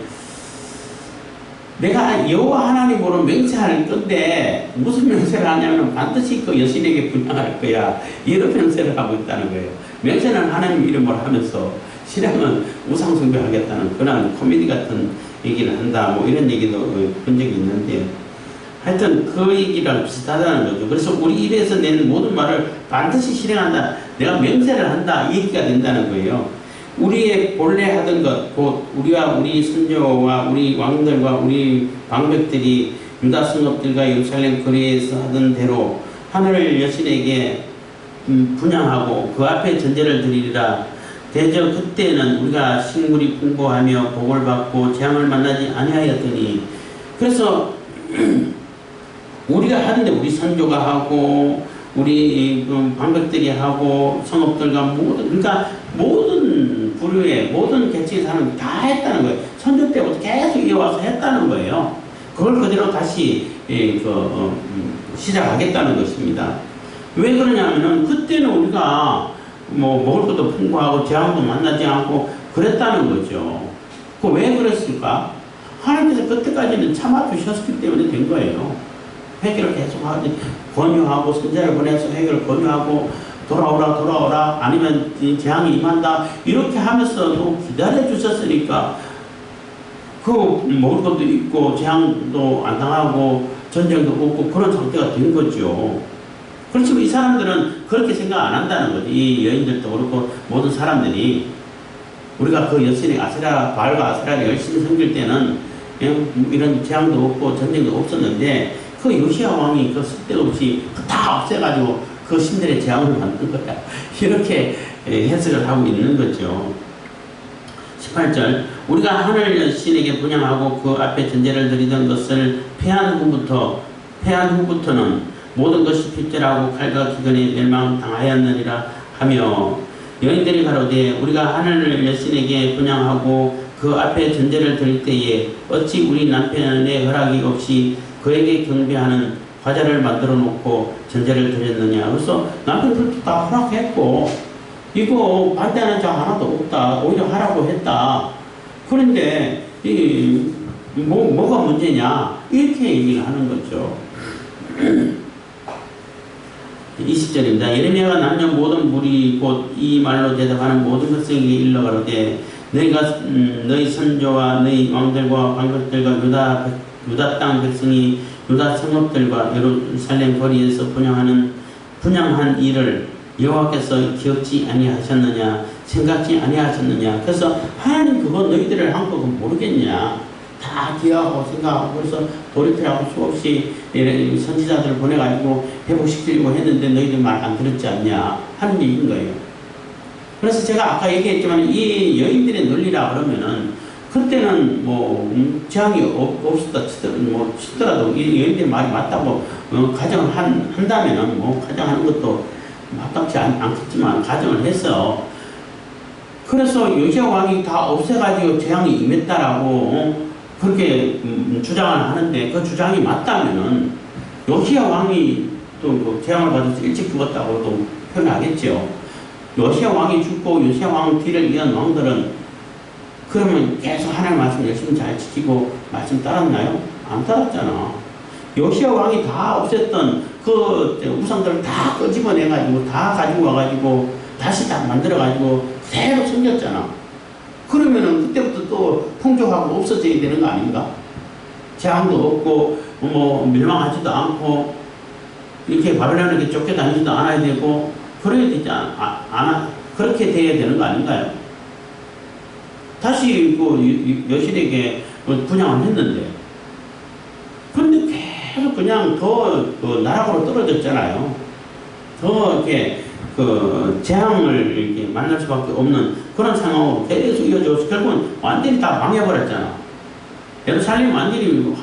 내가 여호와 하나님으로 맹세할 건데 무슨 맹세를 하냐면 반드시 그 여신에게 분양할 거야, 이런 맹세를 하고 있다는 거예요. 맹세는 하나님 이름으로 하면서 실행은 우상 숭배하겠다는 그런 코미디 같은 얘기를 한다, 뭐 이런 얘기도 본 적이 있는데, 하여튼 그 얘기랑 비슷하다는 거죠. 그래서 우리 입에서 낸 모든 말을 반드시 실행한다, 내가 맹세를 한다, 이 얘기가 된다는 거예요. 우리의 본래 하던 것, 곧 우리와 우리 선조와 우리 왕들과 우리 방백들이 유다 성읍들과 예루살렘 거리에서 하던 대로 하늘 여신에게 분향하고 그 앞에 전제를 드리리라. 대저 그때는 우리가 식물이 풍부하며 복을 받고 재앙을 만나지 아니하였더니, 그래서 우리가 하는데 우리 선조가 하고 우리 방백들이 하고 성읍들과 그러니까 모든 부류의 모든 계층의 사람이 다 했다는 거예요. 선조 때부터 계속 이어와서 했다는 거예요. 그걸 그대로 다시 시작하겠다는 것입니다. 왜 그러냐면은 그때는 우리가 뭐 먹을 것도 풍부하고 재앙도 만나지 않고 그랬다는 거죠. 그 왜 그랬을까? 하나님께서 그때까지는 참아주셨기 때문에 된 거예요. 회개를 계속 하지, 권유하고 선자를 보내서 회개를 권유하고 돌아오라 아니면 재앙이 임한다 이렇게 하면서도 기다려 주셨으니까 그 먹을 것도 있고 재앙도 안 당하고 전쟁도 없고 그런 상태가 된 거죠. 그렇지만 이 사람들은 그렇게 생각 안 한다는 거지. 이 여인들도 그렇고 모든 사람들이 우리가 그 여신의 아세라, 바알과 아세라를 열심히 섬길 때는 이런 재앙도 없고 전쟁도 없었는데 그 요시야 왕이 그 쓸데없이 다 없애가지고 그 신들의 재앙을 만든 거야. 이렇게 해석을 하고 있는 거죠. 18절 우리가 하늘 여신에게 분향하고 그 앞에 전제를 드리던 것을 패한 후부터는 모든 것이 핍절하고 칼과 기근에 멸망당하였느니라 하며 여인들이 가로되 우리가 하늘 여신에게 분향하고 그 앞에 전제를 드릴 때에 어찌 우리 남편의 허락이 없이 그에게 경배하는 과자를 만들어 놓고 전제를 드렸느냐. 그래서 남편들도 다 허락했고 이거 반대하는 자 하나도 없다. 오히려 하라고 했다. 그런데 뭐가 문제냐 이렇게 얘기를 하는 거죠. 20절입니다. 예레미야가 남녀 모든 무리 곧 이 말로 대답하는 모든 백성에게 일러 가로되 너희가 너희 선조와 너희 왕들과 관객들과 유다 땅 백성이 유다 성읍들과 예루살렘 거리에서 분향한 일을 여호와께서 기억지 아니하셨느냐 생각지 아니하셨느냐. 그래서 하나님 그거 너희들을 한 거 모르겠냐. 다 기억하고 생각하고 그래서 돌이키라고 수없이 선지자들을 보내가지고 회복시키려고 했는데 너희들 말 안 들었지 않냐 하는 얘기인 거예요. 그래서 제가 아까 얘기했지만 이 여인들의 논리라 그러면은 그때는 뭐 재앙이 없었다 치더라도 이 여인들의 말이 맞다고 가정을 한다면은 뭐 가정하는 것도 마땅치 않겠지만 가정을 해서 그래서 요시야 왕이 다 없애가지고 재앙이 임했다라고 그렇게 주장을 하는데 그 주장이 맞다면은 요시야 왕이 또 재앙을 받아서 일찍 죽었다고 또 표현하겠죠. 요시야 왕이 죽고 요시야 왕 뒤를 이은 왕들은 그러면 계속 하나님 말씀 열심히 잘 지키고 말씀 따랐나요? 안 따랐잖아. 요시야 왕이 다 없앴던 그 우상들을 다 끄집어내가지고 다 가지고 와가지고 다시 딱 만들어가지고 새로 섬겼잖아. 그러면은 그때부터 또 풍족하고 없어져야 되는 거 아닌가? 재앙도 없고 뭐 멸망하지도 않고 이렇게 바벨론에게 쫓겨다니지도 않아야 되고 그래야 되지 그렇게 돼야 되는 거 아닌가요? 다시 그 여신에게 분양을 했는데 그런데 계속 그냥 더 그 나락으로 떨어졌잖아요. 더 이렇게 그 재앙을 이렇게 만날 수밖에 없는 그런 상황으로 계속 이어져서 결국은 완전히 다 망해버렸잖아. 예루살렘이 완전히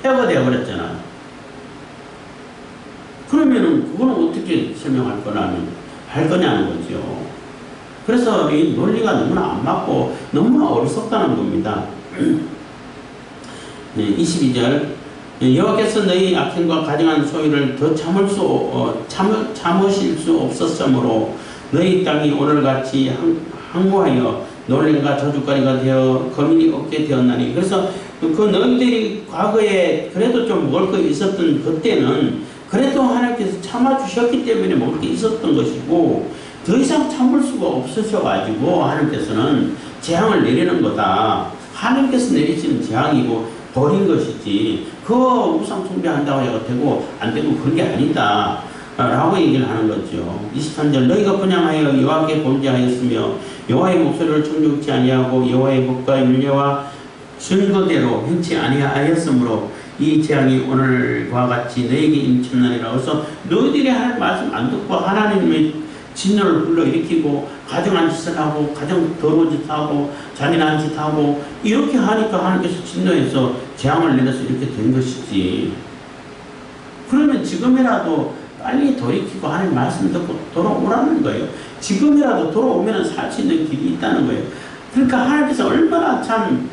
폐허가 되어버렸잖아. 그러면은 그거는 어떻게 설명할 거냐는 거죠. 그래서 이 논리가 너무나 안 맞고 너무나 어리석다는 겁니다. 22절 여호와께서 너희 악행과 가증한 소유를 더 참으실 수 없었으므로 너희 땅이 오늘같이 항구하여 놀림과 저주거리가 되어 거민이 없게 되었나니. 그래서 그 너희들이 과거에 그래도 좀 먹을 거 있었던 그때는 그래도 하나님께서 참아주셨기 때문에 먹을 게 있었던 것이고 더 이상 참을 수가 없으셔가지고 하나님께서는 재앙을 내리는 거다. 하나님께서 내리시는 재앙이고 버린 것이지 그 우상 숭배한다고 해가 되고 안 되고 그런 게 아니다 라고 얘기를 하는 거죠. 23절 너희가 분향하여 여호와께 범죄하였으며 여호와의 목소리를 청종치 아니하고 여호와의 법과 율례와 순거대로 행치 아니하였으므로 이 재앙이 오늘과 같이 너에게 임쳤느니라. 그래서 너희들이 하나님 말씀 안 듣고 하나님의 진노를 불러일으키고 가정한 짓을 하고 가정 더러운 짓 하고 잔인한 짓 하고 이렇게 하니까 하나님께서 진노해서 재앙을 내려서 이렇게 된 것이지. 그러면 지금이라도 빨리 돌이키고 하나님 말씀 듣고 돌아오라는 거예요. 지금이라도 돌아오면 살 수 있는 길이 있다는 거예요. 그러니까 하나님께서 얼마나 참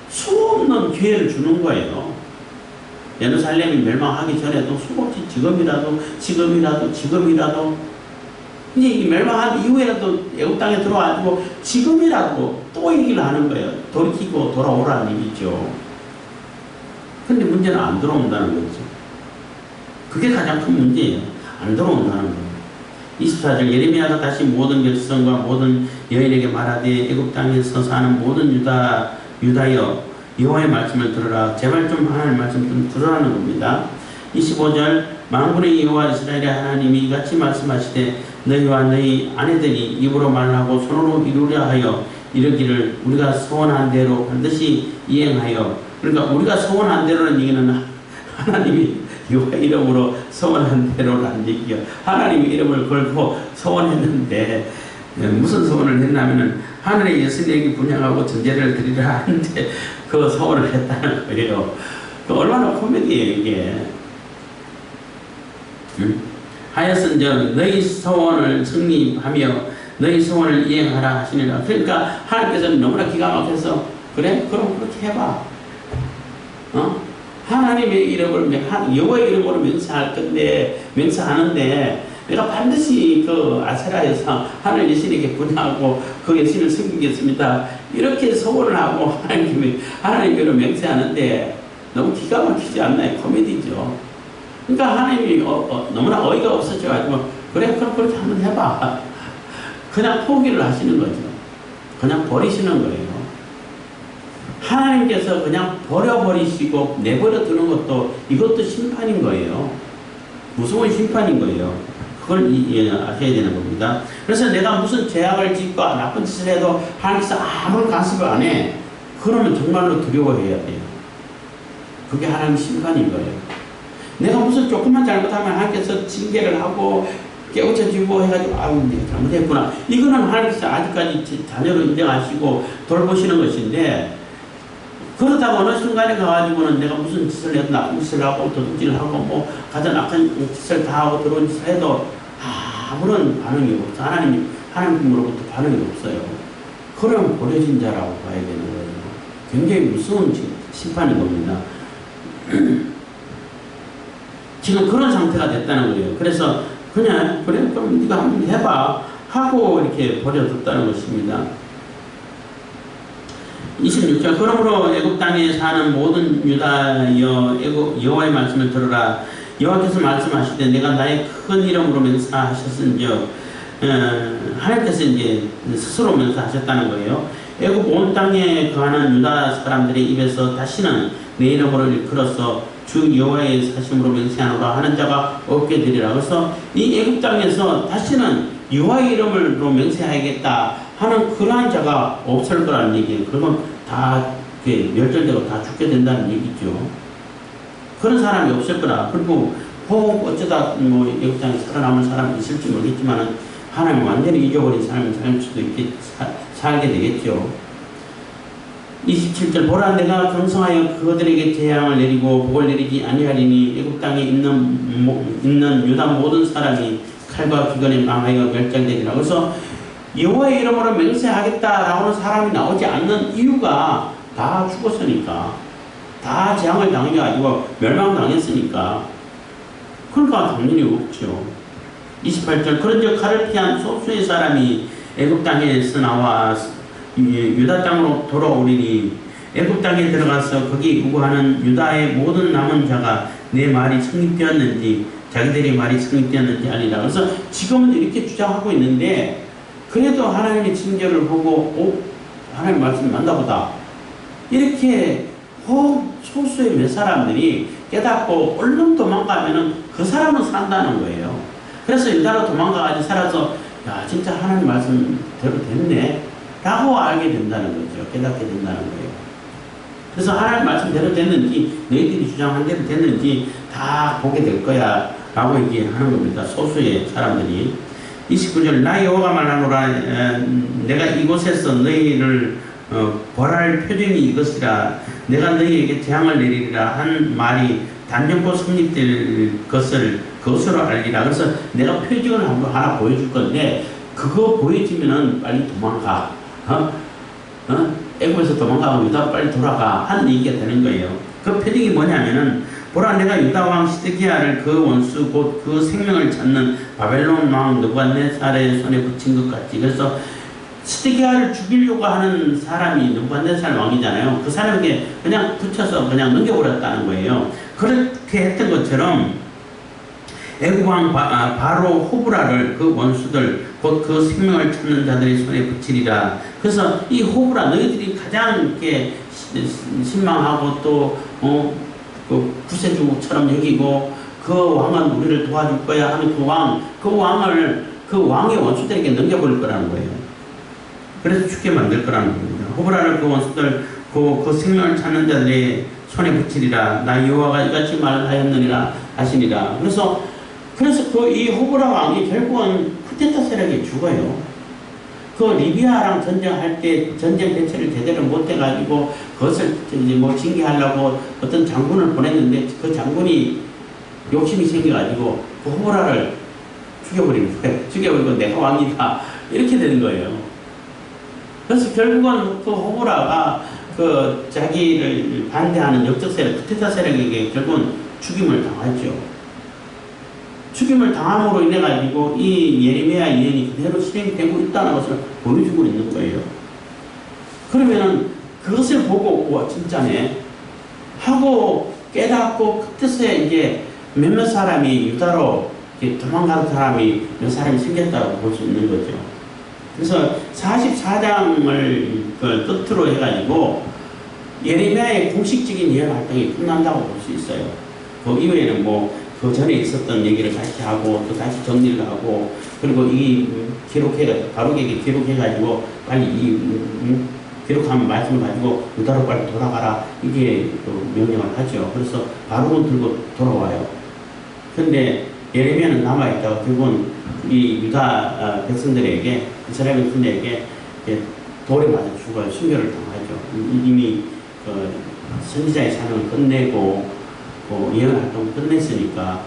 수없는 기회를 주는 거예요. 예루살렘이 멸망하기 전에도 수없이 지금이라도 이제 이 멸망한 이후에라도 애국 땅에 들어와가지고 지금이라도 또 얘기를 하는 거예요. 돌이키고 돌아오라는 얘기죠. 근데 문제는 안 들어온다는 거죠. 그게 가장 큰 문제예요. 안 들어온다는 거예요. 24절 예레미야가 다시 모든 백성과 모든 여인에게 말하되 애국 땅에서 사는 모든 유다여 여호와의 말씀을 들으라. 제발 좀 하나님의 말씀 좀 들으라는 겁니다. 25절 만군의 여호와 이스라엘의 하나님이 이같이 말씀하시되 너희와 너희 아내들이 입으로 말하고 손으로 이루려 하여 이르기를 우리가 소원한 대로 반드시 이행하여. 그러니까 우리가 소원한 대로는 얘기는 하나님이 여호와 이름으로 소원한 대로라는 얘기요. 하나님의 이름을 걸고 소원했는데 무슨 소원을 했냐면은 하늘의 예수님에게 분양하고 전제를 드리라 하는데 그 소원을 했다는 거예요. 그 얼마나 코미디예요 이게. 하여튼저 너희 소원을 성립하며 너희 소원을 이행하라 하시니라. 그러니까 하나님께서는 너무나 기가 막혀서 그래? 그럼 그렇게 해봐. 하나님의 이름을 여호와의 이름으로 명사할 건데 명사하는데 내가 반드시 그 아세라에서 하늘 여신에게 분양하고 그 여신을 섬기겠습니다. 이렇게 소원을 하고 하나님의 이름을 명세하는데 너무 기가 막히지 않나요? 코미디죠. 그러니까 하나님이 너무나 어이가 없어져가지고 그래 그럼 그렇게 한번 해봐. 그냥 포기를 하시는 거죠. 그냥 버리시는 거예요. 하나님께서 그냥 버려버리시고 내버려 두는 것도 이것도 심판인 거예요. 무서운 심판인 거예요. 그걸 아셔야 되는 겁니다. 그래서 내가 무슨 죄악을 짓고 나쁜 짓을 해도 하나님께서 아무런 간섭을 안 해. 그러면 정말로 두려워해야 돼요. 그게 하나님 심판인 거예요. 내가 무슨 조금만 잘못하면 하나님께서 징계를 하고 깨우쳐주고 해가지고 아유 내가 잘못했구나. 이거는 하나님께서 아직까지 자녀로 인정하시고 돌보시는 것인데 그러다가 어느 순간에 가가지고는 내가 무슨 짓을 해도 나쁜 짓을 하고 도둑질을 하고 뭐 가장 악한 짓을 다 하고 들어온 짓을 해도 아무런 반응이 없어. 하나님으로부터 반응이 없어요. 그럼 버려진 자라고 봐야 되는 거예요. 굉장히 무서운 심판인 겁니다. 지금 그런 상태가 됐다는 거예요. 그래서 그냥 그래 그럼 네가 한번 해봐 하고 이렇게 버려뒀다는 것입니다. 26절 그러므로 애굽 땅에 사는 모든 유다여 여호와의 말씀을 들으라. 여호와께서 말씀하시되 내가 나의 큰 이름으로 맹세하셨은즉 하나님께서 이제 스스로 맹세하셨다는 거예요. 애굽 온 땅에 거하는 유다 사람들의 입에서 다시는 내 이름으로 일컬어서 주 여호와의 사심으로 맹세하노라 하는 자가 없게 되리라. 그래서 이 애굽 땅에서 다시는 여호와의 이름으로 맹세하겠다 하는 그러한 자가 없을 거라는 얘기예요. 그러면 다 멸절되고 다 죽게 된다는 얘기죠. 그런 사람이 없을 거라. 그리고 혹 어쩌다 뭐 애굽 땅에 살아남은 사람이 있을지 모르겠지만 하나님 완전히 잊어버린 사람이 살 수도 살게 되겠죠. 27절 보라 내가 경성하여 그들에게 재앙을 내리고 복을 내리지 아니하리니 애굽 땅에 있는 유다 모든 사람이 칼과 기근에 망하여 멸절되리라. 그래서 여호와의 이름으로 맹세하겠다라고 하는 사람이 나오지 않는 이유가 다 죽었으니까, 다 재앙을 당해가지고 멸망당했으니까. 그러니까 당연히 없죠. 28절 그런즉 칼을 피한 소수의 사람이 애굽 땅에서 나와 유다 땅으로 돌아오리니 애굽 땅에 들어가서 거기 우거하는 유다의 모든 남은 자가 내 말이 성립되었는지 자기들의 말이 성립되었는지 아니라. 그래서 지금은 이렇게 주장하고 있는데 그래도 하나님의 징조를 보고 하나님 말씀이 맞나 보다 이렇게 소수의 몇 사람들이 깨닫고 얼른 도망가면은 그 사람은 산다는 거예요. 그래서 유다로 도망가가지고 살아서 야 진짜 하나님 말씀대로 됐네 라고 알게 된다는 거죠. 깨닫게 된다는 거예요. 그래서 하나님 말씀대로 됐는지 너희들이 주장한 대로 됐는지 다 보게 될 거야 라고 얘기하는 겁니다. 소수의 사람들이. 29절 나 여호와가 말하노라 내가 이곳에서 너희를 벌할 표징이 이것이라 내가 너희에게 재앙을 내리리라 한 말이 단정코 성립될 것을 그것으로 알리라. 그래서 내가 표징을 한번 하나 보여줄 건데 그거 보여주면은 빨리 도망가. 애굽에서 도망가고 유다 빨리 돌아가 하는 얘기가 되는 거예요. 그 표징이 뭐냐면은 보라 내가 유다 왕 시드기야를 그 원수 곧 그 생명을 찾는 바벨론 왕 느부갓네살의 손에 붙인 것 같이. 그래서 시드기야를 죽이려고 하는 사람이 느부갓네살 왕이잖아요. 그 사람에게 그냥 붙여서 그냥 넘겨버렸다는 거예요. 그렇게 했던 것처럼 애굽 왕 바로 호브라를 그 원수들 곧 그 생명을 찾는 자들의 손에 붙이리라. 그래서 이 호브라 너희들이 가장 이렇게 신망하고 또 그 구세주처럼 여기고 그 왕은 우리를 도와줄 거야 하는 그 왕의 원수들에게 넘겨버릴 거라는 거예요. 그래서 죽게 만들 거라는 겁니다. 호브라를 그 원수들, 그 생명을 찾는 자들의 손에 붙이리라. 나 여호와가 이같이 말하였느니라 하시니라. 그래서 이 호브라 왕이 결국은 쿠데타 세력에 죽어요. 그 리비아랑 전쟁할 때 전쟁 대처를 제대로 못해가지고 그것을 이제 뭐 징계하려고 어떤 장군을 보냈는데 그 장군이 욕심이 생겨가지고 그 호브라를 죽여버리는 거예요. 죽여버리고 내가 왕이다. 이렇게 되는 거예요. 그래서 결국은 그 호브라가 그 자기를 반대하는 역적 세력, 쿠데타 세력에게 결국은 죽임을 당하죠. 죽임을 당함으로 인해 가지고 이 예레미야 예언이 그대로 실행되고 있다는 것을 보여주고 있는 거예요. 그러면은 그것을 보고 와 진짜네 하고 깨닫고 끝에 이제 몇몇 사람이 유다로 도망가는 사람이 몇 사람이 생겼다고 볼 수 있는 거죠. 그래서 44장을 끝으로 해가지고 예레미야의 공식적인 예언 활동이 끝난다고 볼 수 있어요. 그 이외에는 뭐 그 전에 있었던 얘기를 다시 하고 또 다시 정리를 하고 그리고 이 바룩에게 기록해가지고 빨리 기록한 말씀을 가지고 유다로 빨리 돌아가라 이게 그 명령을 하죠. 그래서 바룩은 들고 돌아와요. 근데 예레미야는 남아있다가 결국은 이 유다 백성들에게 이스라엘 백성들에게 돌에 맞아 죽어요. 순교를 당하죠. 이미 그 선지자의 사명을 끝내고 예언 활동을 끝냈으니까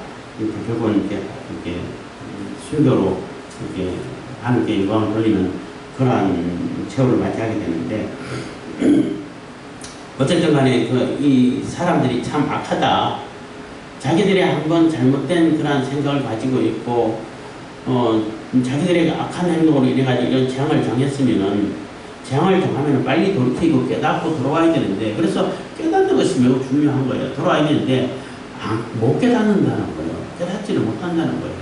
결국은 이렇게 순교로 이렇게 하나님께 영광을 돌리는 그러한 최후를 맞이하게 되는데 어쨌든 간에 이 사람들이 참 악하다. 자기들이 한번 잘못된 그런 생각을 가지고 있고 자기들의 악한 행동으로 인해가지고 이런 재앙을 당했으면은 재앙을 당하면 빨리 돌이키고 깨닫고 돌아와야 되는데 그래서 깨닫는 것이 매우 중요한 거예요. 돌아와야 되는데 못 깨닫는다는 거예요. 깨닫지를 못한다는 거예요.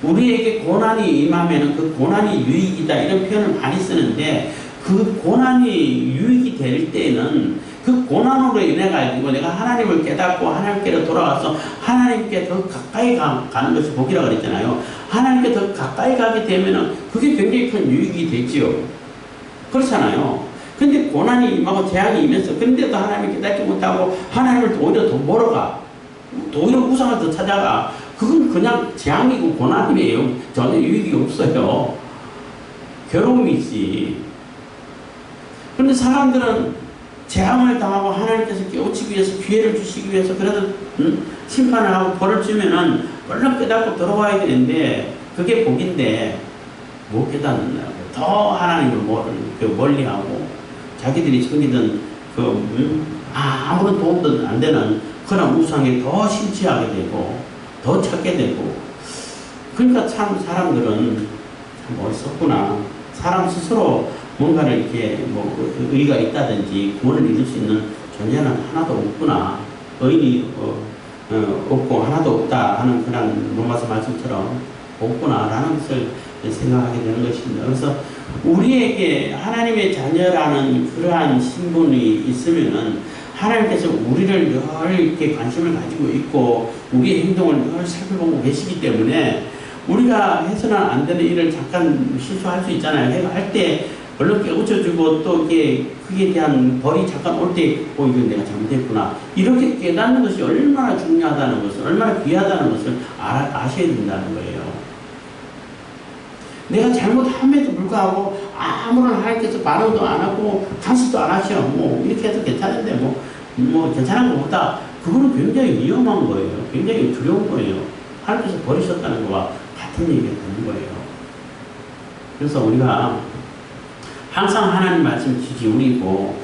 우리에게 고난이 임하면 그 고난이 유익이다 이런 표현을 많이 쓰는데 그 고난이 유익이 될 때는 그 고난으로 인해 가지고 내가 하나님을 깨닫고 하나님께로 돌아와서 하나님께 더 가까이 가는 것이 복이라고 그랬잖아요. 하나님께 더 가까이 가게 되면은 그게 굉장히 큰 유익이 되지요. 그렇잖아요. 근데 고난이 임하고 재앙이 임해서 근데도 하나님을 깨닫지 못하고 하나님을 오히려 더 멀어가. 오히려 우상을 더 찾아가. 그건 그냥 재앙이고 고난이에요. 전혀 유익이 없어요. 괴로움이지. 그런데 사람들은 재앙을 당하고 하나님께서 깨우치기 위해서 기회를 주시기 위해서 그래도 심판을 하고 벌을 주면은 얼른 깨닫고 들어와야 되는데 그게 복인데 못 깨닫는다고. 더 하나님을 멀리하고 자기들이 섬기던 아무런 도움도 안 되는 그런 우상에 더 심취하게 되고 더 찾게 되고 그러니까 참 사람들은 참 어리석구나. 사람 스스로 뭔가를 이렇게 의의가 있다든지 구원을 이룰 수 있는 존재는 하나도 없구나. 의인이 없고 하나도 없다 하는 그런 로마서 말씀처럼 없구나라는 것을 생각하게 되는 것입니다. 그래서 우리에게 하나님의 자녀라는 그러한 신분이 있으면은 하나님께서 우리를 늘 이렇게 관심을 가지고 있고 우리의 행동을 늘 살펴보고 계시기 때문에 우리가 해서는 안 되는 일을 잠깐 실수할 수 있잖아요. 할 때 얼른 깨우쳐주고 또 이게 그에 대한 벌이 잠깐 올 때 이거 내가 잘못했구나 이렇게 깨닫는 것이 얼마나 중요하다는 것을 얼마나 귀하다는 것을 아셔야 된다는 거예요. 내가 잘못함에도 불구하고 아무런 하나님께서 반응도 안 하고 간섭도 안 하셔. 이렇게 해도 괜찮은데 괜찮은 것보다 그거는 굉장히 위험한 거예요. 굉장히 두려운 거예요. 하나님께서 버리셨다는 것과 같은 얘기가 되는 거예요. 그래서 우리가 항상 하나님 말씀 지키우리고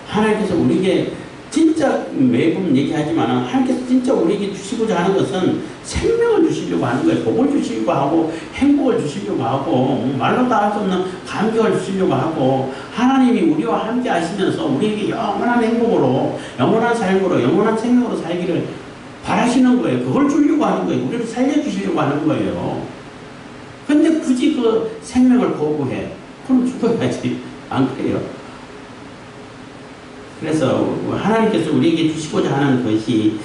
하나님께서 우리에게 진짜 매번 얘기하지만 하나님께서 진짜 우리에게 주시고자 하는 것은 생명을 주시려고 하는 거예요. 복을 주시려고 하고 행복을 주시려고 하고 말로 다 할 수 없는 감격을 주시려고 하고 하나님이 우리와 함께 하시면서 우리에게 영원한 행복으로 영원한 삶으로 영원한 생명으로 살기를 바라시는 거예요. 그걸 주려고 하는 거예요. 우리를 살려주시려고 하는 거예요. 근데 굳이 그 생명을 거부해. 그럼 죽어야지. 안 그래요? 그래서 하나님께서 우리에게 주시고자 하는 것이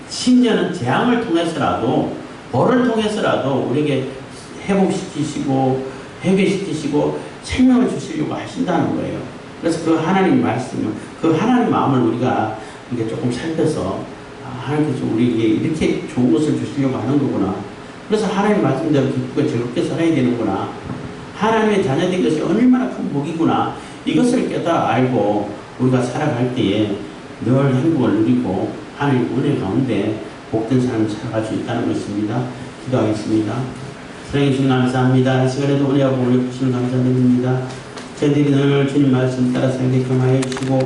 심지어는 재앙을 통해서라도 벌을 통해서라도 우리에게 회복시키시고 회개시키시고 생명을 주시려고 하신다는 거예요. 그래서 그 하나님 말씀을, 그 하나님 마음을 우리가 이게 조금 살펴서 하나님께서 우리에게 이렇게 좋은 것을 주시려고 하는 거구나. 그래서 하나님 말씀대로 기쁘게 즐겁게 살아야 되는구나. 하나님의 자녀된 것이 얼마나 큰 복이구나. 이것을 깨달아 알고 우리가 살아갈 때에 늘 행복을 누리고 하나님 은혜 가운데 복된 삶을 살아갈 수 있다는 것입니다. 기도하겠습니다. 사랑해 주님 감사합니다. 이 시간에도 은혜와 복을 주시면 감사드립니다. 저희들이 늘 주님 말씀 따라 살게끔 하여 주시고